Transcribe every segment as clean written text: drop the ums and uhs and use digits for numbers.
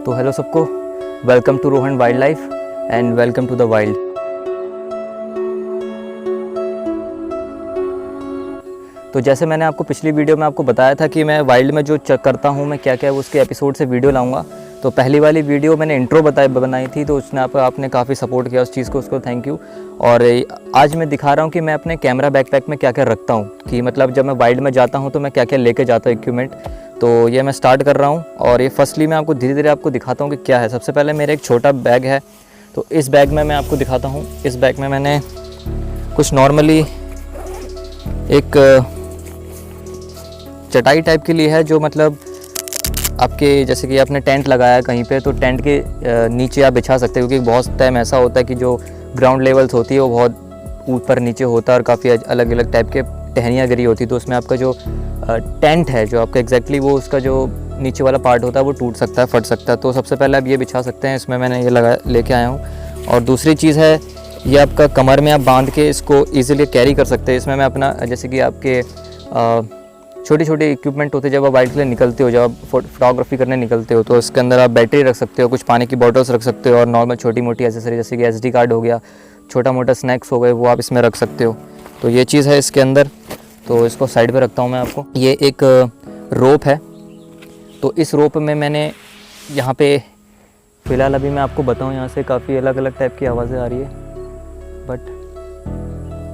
तो हेलो सबको, welcome to Rohan wild life and welcome to the wild. तो जैसे मैंने आपको पिछली वीडियो में आपको बताया था कि मैं वाइल्ड में जो करता हूँ, मैं क्या क्या उसके एपिसोड से वीडियो लाऊंगा। तो पहली वाली वीडियो मैंने इंट्रो बनाई थी, तो उसने आपने काफ़ी सपोर्ट किया उस चीज़ को, उसको थैंक यू। और आज मैं दिखा रहा हूँ कि मैं अपने कैमरा बैकपैक में क्या क्या रखता हूँ, कि मतलब जब मैं वाइल्ड में जाता हूँ तो मैं क्या क्या लेके जाता हूँ इक्विपमेंट। तो ये मैं स्टार्ट कर रहा हूँ और ये फर्स्टली मैं आपको धीरे धीरे आपको दिखाता हूँ कि क्या है। सबसे पहले मेरा एक छोटा बैग है, तो इस बैग में मैं आपको दिखाता हूँ। इस बैग में मैंने कुछ नॉर्मली एक चटाई टाइप की ली है, जो मतलब आपके जैसे कि आपने टेंट लगाया कहीं पे, तो टेंट के नीचे आप बिछा सकते हैं, क्योंकि बहुत टाइम ऐसा होता है कि जो ग्राउंड लेवल्स होती है वो बहुत ऊपर नीचे होता है और काफ़ी अलग अलग टाइप के टहनियाँ गिरी होती है। तो उसमें आपका जो टेंट है, जो आपका एग्जैक्टली वो उसका जो नीचे वाला पार्ट होता है वो टूट सकता है, फट सकता है। तो सबसे पहले आप ये बिछा सकते हैं, इसमें मैंने ये लेके आया हूँ। और दूसरी चीज़ है, ये आपका कमर में आप बांध के इसको ईजिली कैरी कर सकते हैं। इसमें मैं अपना जैसे कि आपके छोटी छोटी इक्विपमेंट होते हैं, जब आप वाइल्ड के लिए निकलते हो, जब आप फोटोग्राफी करने निकलते हो, तो इसके अंदर आप बैटरी रख सकते हो, कुछ पानी की बॉटल्स रख सकते हो और नॉर्मल छोटी मोटी एसेसरी जैसे कि SD कार्ड हो गया, छोटा मोटा स्नैक्स हो गए, वो आप इसमें रख सकते हो। तो ये चीज़ है इसके अंदर। तो इसको साइड पे रखता हूँ मैं आपको। ये एक रोप है, तो इस रोप में मैंने यहाँ पे फ़िलहाल अभी मैं आपको बताऊँ, यहाँ से काफ़ी अलग अलग टाइप की आवाज़ें आ रही है, बट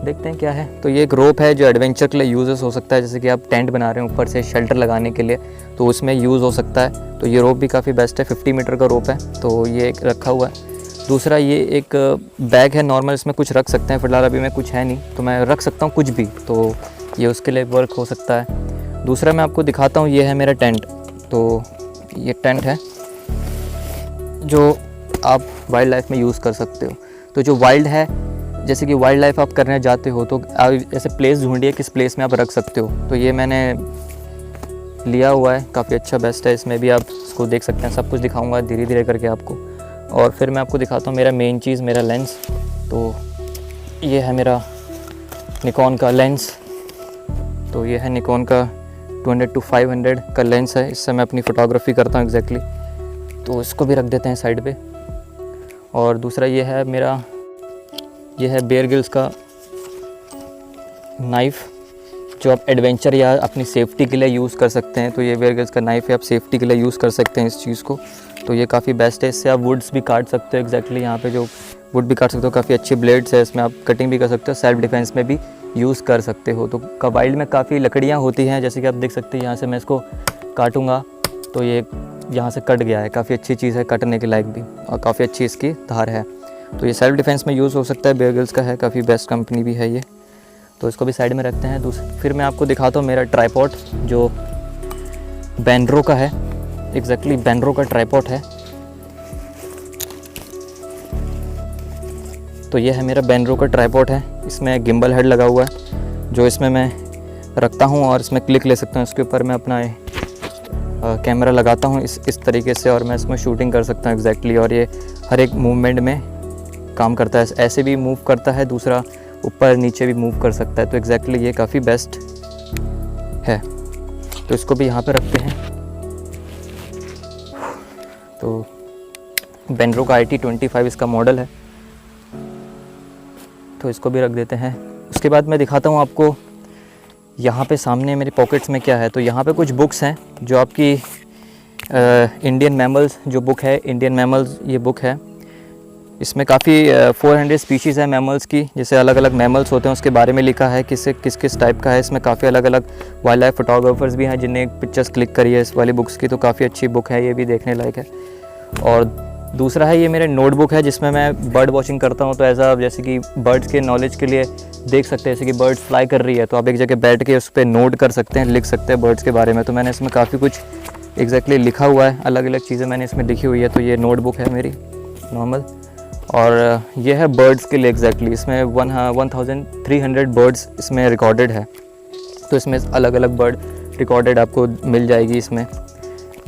देखते हैं क्या है। तो ये एक रोप है जो एडवेंचर के लिए यूज़ हो सकता है, जैसे कि आप टेंट बना रहे हैं ऊपर से शेल्टर लगाने के लिए, तो उसमें यूज़ हो सकता है। तो ये रोप भी काफ़ी बेस्ट है, 50 मीटर का रोप है, तो ये एक रखा हुआ है। दूसरा ये एक बैग है नॉर्मल, इसमें कुछ रख सकते हैं। फ़िलहाल अभी मैं कुछ है नहीं, तो मैं रख सकता हूँ कुछ भी, तो ये उसके लिए वर्क हो सकता है। दूसरा मैं आपको दिखाता हूँ, ये है मेरा टेंट। तो ये टेंट है जो आप वाइल्ड लाइफ में यूज़ कर सकते हो। तो जो वाइल्ड है, जैसे कि वाइल्ड लाइफ आप करने जाते हो, तो आप ऐसे प्लेस ढूंढिए किस प्लेस में आप रख सकते हो। तो ये मैंने लिया हुआ है, काफ़ी अच्छा बेस्ट है। इसमें भी आप इसको देख सकते हैं, सब कुछ दिखाऊंगा धीरे धीरे करके आपको। और फिर मैं आपको दिखाता हूँ मेरा मेन चीज़, मेरा लेंस। तो ये है मेरा निकॉन का लेंस। तो ये है निकॉन का 200-500 का लेंस है, इससे मैं अपनी फ़ोटोग्राफी करता हूँ एग्जैक्टली। तो इसको भी रख देते हैं साइड पे। और दूसरा ये है मेरा, ये है बेयर ग्रिल्स का नाइफ़, जो आप एडवेंचर या अपनी सेफ्टी के लिए यूज़ कर सकते हैं। तो ये बेयर ग्रिल्स का नाइफ़ है, आप सेफ्टी के लिए यूज़ कर सकते हैं इस चीज़ को। तो ये काफ़ी बेस्ट है, इससे आप वुड्स भी काट सकते हो एग्जैक्टली। यहाँ पे जो वुड भी काट सकते हो, काफ़ी अच्छी ब्लेड्स है, इसमें आप कटिंग भी कर सकते हो, सेल्फ डिफेंस में भी यूज़ कर सकते हो। तो वाइल्ड में काफ़ी लकड़ियाँ होती हैं, जैसे कि आप देख सकते हैं। यहाँ से मैं इसको काटूँगा तो ये यहाँ से कट गया है, काफ़ी अच्छी चीज़ है, कटने के लायक भी, और काफ़ी अच्छी इसकी धार है। तो ये सेल्फ डिफेंस में यूज़ हो सकता है, बेयर ग्रिल्स का है, काफ़ी बेस्ट कंपनी भी है ये। तो इसको भी साइड में रखते हैं। फिर मैं आपको दिखाता हूँ मेरा ट्राइपॉड, जो बेंड्रो का है, एग्जैक्टली बेंड्रो का ट्राइपॉड है। तो ये है मेरा बेंड्रो का ट्राइपॉड है, इसमें गिम्बल हेड लगा हुआ है, जो इसमें मैं रखता हूँ और इसमें क्लिक ले सकता हूँ। इसके ऊपर मैं अपना कैमरा लगाता हूँ इस तरीके से, और मैं इसमें शूटिंग कर सकता हूँ एग्जैक्टली। और ये हर एक मूवमेंट में काम करता है, ऐसे भी मूव करता है, दूसरा ऊपर नीचे भी मूव कर सकता है। तो एग्जैक्टली ये काफ़ी बेस्ट है। तो इसको भी यहाँ पे रखते हैं। तो बेंड्रो का IT-25 इसका मॉडल है, तो इसको भी रख देते हैं। उसके बाद मैं दिखाता हूँ आपको यहाँ पे सामने मेरे पॉकेट्स में क्या है। तो यहाँ पे कुछ बुक्स हैं, जो आपकी इंडियन मैमल्स जो बुक है, इंडियन मैमल्स ये बुक है। इसमें काफ़ी 400 स्पीशीज़ है मैमल्स की, जैसे अलग अलग मैमल्स होते हैं उसके बारे में लिखा है, किस किस टाइप का है। इसमें काफ़ी अलग अलग वाइल्ड लाइफ फोटोग्राफर्स भी हैं जिनने पिक्चर्स क्लिक करी है इस वाली बुक्स की। तो काफ़ी अच्छी बुक है, ये भी देखने लायक है। और दूसरा है, ये मेरे नोटबुक है, जिसमें मैं बर्ड वॉचिंग करता हूँ। तो ऐसा जैसे कि बर्ड्स के नॉलेज के लिए देख सकते हैं, जैसे कि बर्ड्स फ्लाई कर रही है, तो आप एक जगह बैठ के उस पर नोट कर सकते हैं, लिख सकते हैं बर्ड्स के बारे में। तो मैंने इसमें काफ़ी कुछ एग्जैक्टली लिखा हुआ है, अलग अलग चीज़ें मैंने इसमें लिखी हुई है। तो ये नोटबुक है मेरी नॉर्मल। और ये है बर्ड्स के लिए एग्जैक्टली, इसमें 1300 बर्ड्स इसमें रिकॉर्डेड है। तो इसमें अलग अलग बर्ड रिकॉर्डेड आपको मिल जाएगी इसमें।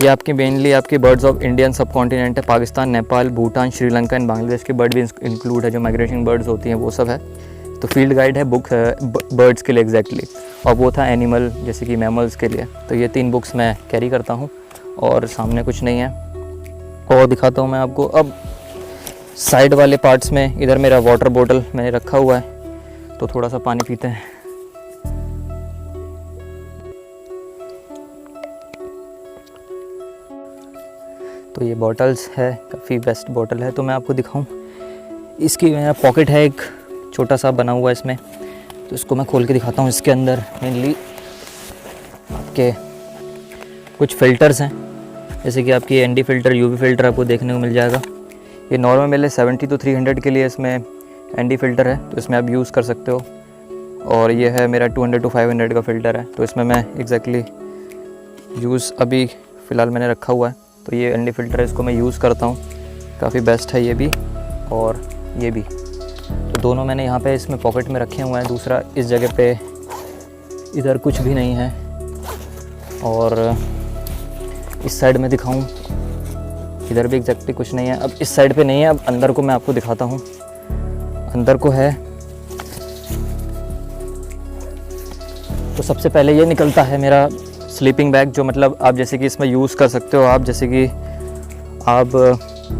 ये आपकी मेनली आपके बर्ड्स ऑफ इंडियन सब कॉन्टिनेंट है, पाकिस्तान, नेपाल, भूटान, श्रीलंका एंड बांग्लादेश के बर्ड भी इंक्लूड है, जो माइग्रेशन बर्ड्स होती हैं वो सब है। तो फील्ड गाइड है बुक बर्ड्स के लिए एग्जैक्टली, और वो था एनिमल जैसे कि मैमल्स के लिए। तो ये 3 बुक्स मैं कैरी करता हूँ, और सामने कुछ नहीं है। और दिखाता हूँ मैं आपको अब साइड वाले पार्ट्स में। इधर मेरा वाटर बॉटल मैंने रखा हुआ है, तो थोड़ा सा पानी पीते हैं। तो ये बॉटल्स है, काफ़ी बेस्ट बॉटल है। तो मैं आपको दिखाऊं, इसकी मेरा पॉकेट है एक छोटा सा बना हुआ है इसमें, तो इसको मैं खोल के दिखाता हूँ। इसके अंदर मेनली आपके कुछ फ़िल्टर्स हैं, जैसे कि आपकी एनडी फ़िल्टर, यूवी फ़िल्टर आपको देखने को मिल जाएगा। ये नॉर्मल मेरे 70 to 300 के लिए इसमें एनडी फ़िल्टर है, तो इसमें आप यूज़ कर सकते हो। और ये है मेरा 200 to 500 का फ़िल्टर है, तो इसमें मैं एग्जैक्टली यूज़ अभी फ़िलहाल मैंने रखा हुआ है। तो ये एनडी फ़िल्टर है, इसको मैं यूज़ करता हूँ, काफ़ी बेस्ट है ये भी और ये भी। तो दोनों मैंने यहाँ पे इसमें पॉकेट में रखे हुए हैं। दूसरा इस जगह पे इधर कुछ भी नहीं है। और इस साइड में दिखाऊं, इधर भी एग्जैक्टली कुछ नहीं है। अब इस साइड पे नहीं है, अब अंदर को मैं आपको दिखाता हूँ। अंदर को है तो सबसे पहले ये निकलता है मेरा स्लीपिंग बैग, जो मतलब आप जैसे कि इसमें यूज़ कर सकते हो। आप जैसे कि आप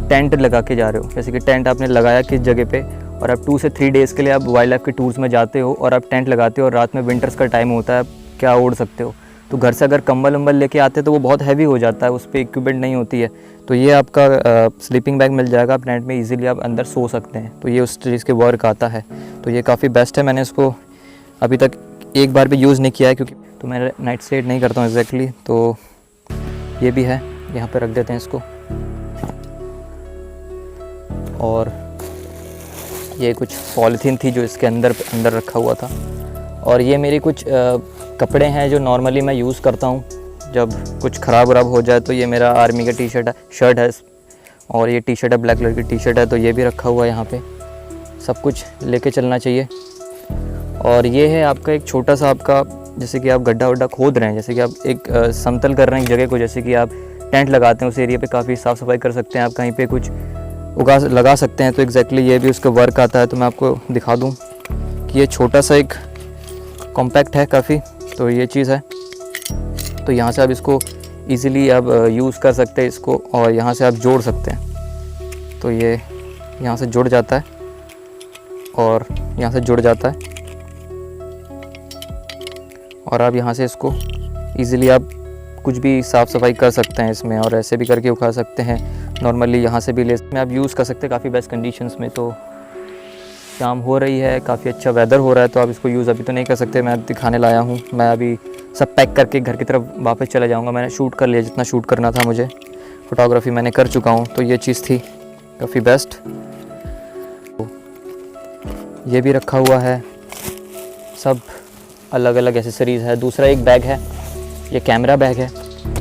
टेंट लगा के जा रहे हो, जैसे कि टेंट आपने लगाया किस जगह पे, और आप 2 से 3 डेज़ के लिए आप वाइल्ड लाइफ के टूर्स में जाते हो और आप टेंट लगाते हो और रात में विंटर्स का टाइम होता है, क्या ओढ़ सकते हो। तो घर से अगर कंबल वम्बल लेके आते हैं तो वो बहुत हैवी हो जाता है, उस पर इक्विपमेंट नहीं होती है। तो ये आपका स्लीपिंग बैग मिल जाएगा, आप टेंट में इजीली आप अंदर सो सकते हैं। तो ये उस चीज़ के वर्क आता है, तो ये काफ़ी बेस्ट है। मैंने इसको अभी तक एक बार भी यूज़ नहीं किया है, क्योंकि तो मैं नाइट स्टे नहीं करता हूँ एग्जैक्टली। तो ये भी है, यहाँ पर रख देते हैं इसको। और ये कुछ पॉलीथीन थी जो इसके अंदर रखा हुआ था। और ये मेरी कुछ कपड़े हैं जो नॉर्मली मैं यूज़ करता हूँ जब कुछ ख़राब वराब हो जाए। तो ये मेरा आर्मी का शर्ट है, और ये टी शर्ट है, ब्लैक कलर की टी शर्ट है, तो ये भी रखा हुआ है यहाँ पे। सब कुछ लेके चलना चाहिए। और ये है आपका एक छोटा सा, आपका जैसे कि आप गड्ढा वड्ढा खोद रहे हैं, जैसे कि आप एक समतल कर रहे हैं एक जगह को, जैसे कि आप टेंट लगाते हैं उस एरिया पे काफ़ी साफ़ सफाई कर सकते हैं, आप कहीं पे कुछ लगा सकते हैं। तो एग्जैक्टली ये भी उसका वर्क आता है। तो मैं आपको दिखा दूँ कि ये छोटा सा एक कॉम्पैक्ट है काफ़ी, तो ये चीज़ है। तो यहाँ से आप इसको ईज़िली आप यूज़ कर सकते हैं इसको, और यहाँ से आप जोड़ सकते हैं। तो ये यहाँ से जुड़ जाता है और यहाँ से जुड़ जाता है, और आप यहाँ से इसको ईज़िली आप कुछ भी साफ़ सफाई कर सकते हैं इसमें, और ऐसे भी करके उठा सकते हैं। नॉर्मली यहाँ से भी ले में आप यूज़ कर सकते हैं काफ़ी बेस्ट कंडीशंस में। तो शाम हो रही है, काफ़ी अच्छा वेदर हो रहा है, तो आप इसको यूज़ अभी तो नहीं कर सकते, मैं दिखाने लाया हूँ। मैं अभी सब पैक करके घर की तरफ वापस चला जाऊँगा। मैंने शूट कर लिया जितना शूट करना था मुझे, फ़ोटोग्राफी मैंने कर चुका हूँ। तो ये चीज़ थी काफ़ी बेस्ट। ये भी रखा हुआ है, सब अलग अलग एसेसरीज़ है। दूसरा एक बैग है, ये कैमरा बैग है,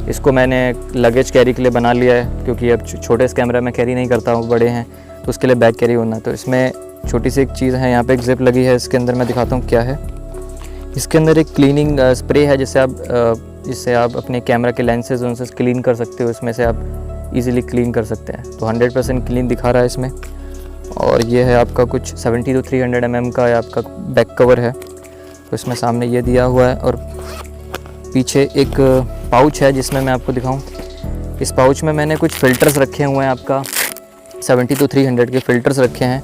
इसको मैंने लगेज कैरी के लिए बना लिया है, क्योंकि अब छोटे से कैमरा मैं कैरी नहीं करता हूँ, बड़े हैं तो उसके लिए बैग कैरी होना है। तो इसमें छोटी सी एक चीज़ है, यहाँ पे एक जिप लगी है, इसके अंदर मैं दिखाता हूँ क्या है। इसके अंदर एक क्लीनिंग स्प्रे है, जिससे आप अपने कैमरा के लेंसेज उनसे क्लीन कर सकते हो, इसमें से आप इजीली क्लीन कर सकते हैं। तो 100% क्लीन दिखा रहा है इसमें। और ये है आपका कुछ 70 to 300 mm का आपका बैक कवर है, तो इसमें सामने ये दिया हुआ है। और पीछे एक पाउच है जिसमें मैं आपको दिखाऊं, इस पाउच में मैंने कुछ फ़िल्टर्स रखे हुए हैं, आपका 70 to 300 के फ़िल्टर्स रखे हैं,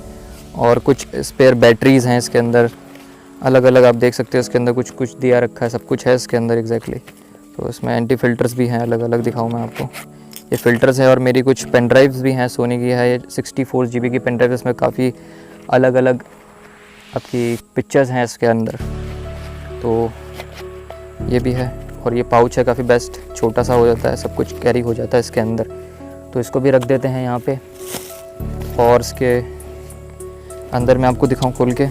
और कुछ स्पेयर बैटरीज़ हैं इसके अंदर, अलग अलग आप देख सकते हो। इसके अंदर कुछ कुछ दिया रखा है, सब कुछ है इसके अंदर एग्जैक्टली। तो इसमें एंटी फ़िल्टर्स भी हैं, अलग अलग दिखाऊँ मैं आपको। ये फ़िल्टर्स है, और मेरी कुछ पेन ड्राइव्स भी हैं, सोनी की है, ये 64 GB की पेन ड्राइव। इसमें काफ़ी अलग अलग आपकी पिक्चर्स हैं इसके अंदर, तो ये भी है। और ये पाउच है, काफ़ी बेस्ट, छोटा सा हो जाता है, सब कुछ कैरी हो जाता है इसके अंदर। तो इसको भी रख देते हैं यहाँ पे। और इसके अंदर मैं आपको दिखाऊं खोल के,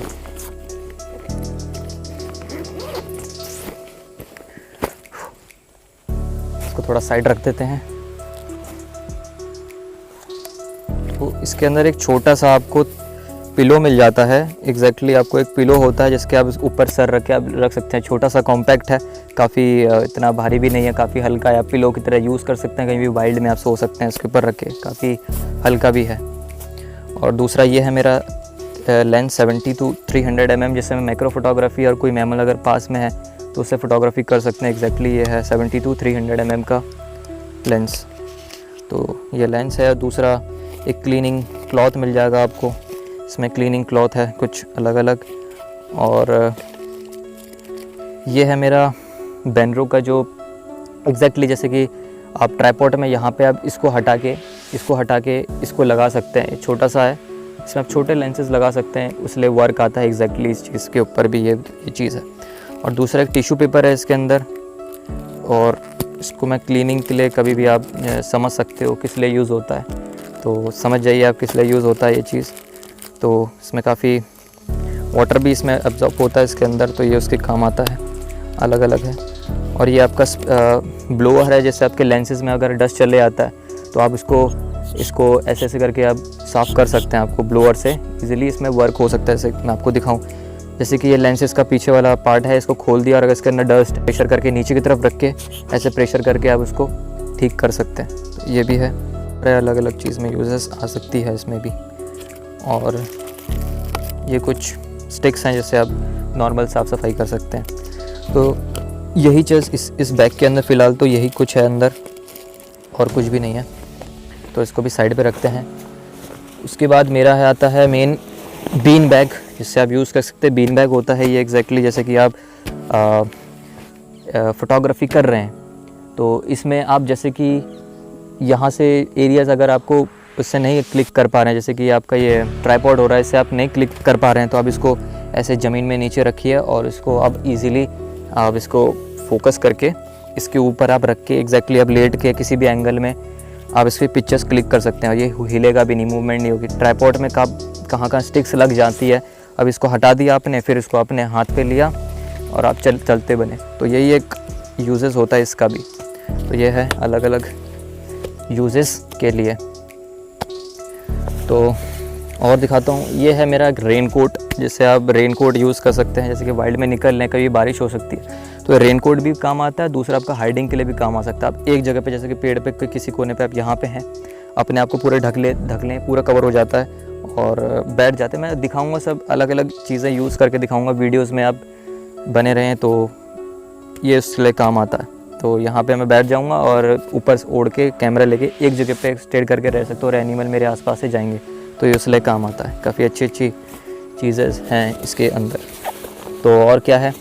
इसको थोड़ा साइड रख देते हैं। तो इसके अंदर एक छोटा सा आपको पिलो मिल जाता है, एग्जैक्टली आपको एक पिलो होता है जिसके आप ऊपर सर रख के आप रख सकते हैं। छोटा सा कॉम्पैक्ट है, काफ़ी इतना भारी भी नहीं है, काफ़ी हल्का है, आप पिलो की तरह यूज़ कर सकते हैं, कहीं भी वाइल्ड में आप सो सकते हैं इसके ऊपर रख के, काफ़ी हल्का भी है। और दूसरा ये है मेरा लेंस 70 to 300 mm, जिससे मैं मैक्रो फोटोग्राफी और कोई मैमल अगर पास में है तो उससे फ़ोटोग्राफी कर सकते हैं। एग्जैक्टली ये है 70 to 300 mm का लेंस। तो ये लेंस है। दूसरा एक क्लीनिंग क्लॉथ मिल जाएगा आपको, इसमें क्लीनिंग क्लॉथ है कुछ अलग अलग। और ये है मेरा बेनरो का जो एग्जैक्टली जैसे कि आप ट्राइपॉड में यहाँ पे आप इसको हटा के इसको लगा सकते हैं। छोटा सा है, इसमें आप छोटे लेंसेज लगा सकते हैं, इसलिए वर्क आता है एग्जैक्टली इस चीज़ के ऊपर भी ये चीज़ है। और दूसरा एक टिश्यू पेपर है इसके अंदर, और इसको मैं क्लीनिंग के लिए कभी भी आप समझ सकते हो किस लिए यूज़ होता है, तो समझ जाइए आप किस लिए यूज़ होता है ये चीज़। तो इसमें काफ़ी वाटर भी इसमें अब्जॉर्ब होता है इसके अंदर, तो ये उसके काम आता है, अलग अलग है। और ये आपका ब्लोअर है, जैसे आपके लेंसेज में अगर डस्ट चले आता है तो आप इसको ऐसे ऐसे करके आप साफ़ कर सकते हैं। आपको ब्लोअर से इजीली इसमें वर्क हो सकता है। जैसे मैं आपको दिखाऊं, जैसे कि ये लेंसेज का पीछे वाला पार्ट है, इसको खोल दिया और अगर इसके अंदर डस्ट प्रेशर करके नीचे की तरफ रख के ऐसे प्रेशर करके आप उसको ठीक कर सकते हैं। तो ये भी है, अलग अलग चीज़ में यूजेस आ सकती है इसमें भी। और ये कुछ स्टिक्स हैं जैसे आप नॉर्मल साफ़ सफाई कर सकते हैं। तो यही चीज़ इस बैग के अंदर फ़िलहाल तो यही कुछ है अंदर, और कुछ भी नहीं है। तो इसको भी साइड पे रखते हैं। उसके बाद मेरा है आता है मेन बीन बैग, जिससे आप यूज़ कर सकते हैं। बीन बैग होता है ये एग्जैक्टली जैसे कि आप फ़ोटोग्राफी कर रहे हैं, तो इसमें आप जैसे कि यहाँ से एरियाज़ अगर आपको उससे नहीं क्लिक कर पा रहे हैं, जैसे कि आपका ये ट्राइपॉड हो रहा है, इससे आप नहीं क्लिक कर पा रहे हैं, तो आप इसको ऐसे ज़मीन में नीचे रखिए और इसको आप ईज़िली आप इसको फोकस करके इसके ऊपर आप रख के एग्जैक्टली आप लेट के किसी भी एंगल में आप इसकी पिक्चर्स क्लिक कर सकते हैं। और ये हिलेगा भी नहीं, मूवमेंट नहीं होगी। ट्राइपॉड में कहाँ स्टिक्स लग जाती है, अब इसको हटा दिया आपने, फिर इसको अपने हाथ पे लिया और आप चलते बने। तो यही एक यूजेस होता है इसका भी। तो ये है अलग अलग यूजेस के लिए। तो और दिखाता हूँ, ये है मेरा रेनकोट, जिससे आप रेनकोट यूज़ कर सकते हैं। जैसे कि वाइल्ड में निकल लें, कभी बारिश हो सकती है, तो रेनकोट भी काम आता है। दूसरा आपका हाइडिंग के लिए भी काम आ सकता है। आप एक जगह पे जैसे कि पेड़ पे किसी कोने पे आप यहाँ पे हैं, अपने आप को पूरे ढक लें, पूरा कवर हो जाता है और बैठ जाते हैं। मैं दिखाऊंगा सब अलग अलग चीज़ें यूज़ करके दिखाऊंगा, वीडियोज़ में आप बने रहें, तो ये इसलिए काम आता है। तो यहाँ पे मैं बैठ जाऊँगा और ऊपर से ओढ़ के कैमरा लेके एक जगह पे स्टेड करके रह सकते हो और एनिमल मेरे आसपास से जाएंगे, तो ये इसलिए काम आता है। काफ़ी अच्छी अच्छी चीज़ें हैं इसके अंदर। तो और क्या है,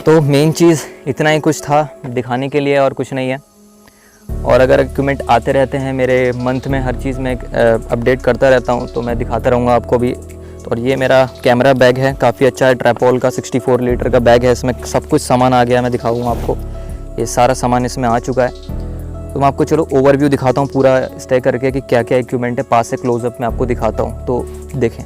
तो मेन चीज़ इतना ही कुछ था दिखाने के लिए, और कुछ नहीं है। और अगर इक्विपमेंट आते रहते हैं मेरे मंथ में, हर चीज़ में अपडेट करता रहता हूँ, तो मैं दिखाता रहूँगा आपको भी। तो और ये मेरा कैमरा बैग है, काफ़ी अच्छा है, ट्राइपॉड का 64 लीटर का बैग है। इसमें सब कुछ सामान आ गया, मैं दिखाऊँगा आपको। ये सारा सामान इसमें आ चुका है। तो मैं आपको चलो ओवरव्यू दिखाता हूँ पूरा स्टे करके कि क्या क्या इक्विपमेंट है, पास से क्लोजअप में आपको दिखाता हूँ, तो देखें।